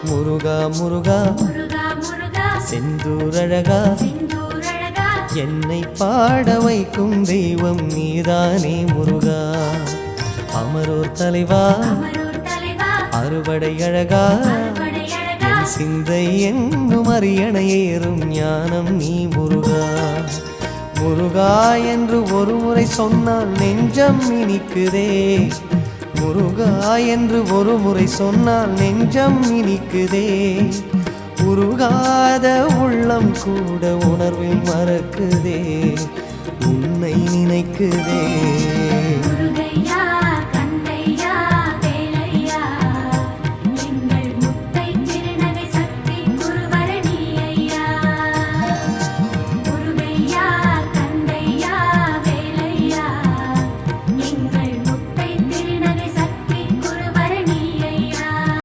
முருகா முருகா செந்தூரழகா என்னை பாட வைக்கும் தெய்வம் நீதானே முருகா. அமரோர் தலைவா அறுபடை அழகா என் சிந்தை என்னும் அரியணை ஏறும் ஞானம் நீ முருகா. முருகா என்று ஒரு முறை சொன்னால் நெஞ்சம் இனிக்குதே. முருகா என்று ஒரு முறை சொன்னால் நெஞ்சம் இனிக்குதே. உருகாத உள்ளம் கூட உணர்வில் மறக்குதே, உன்னை நினைக்குதே.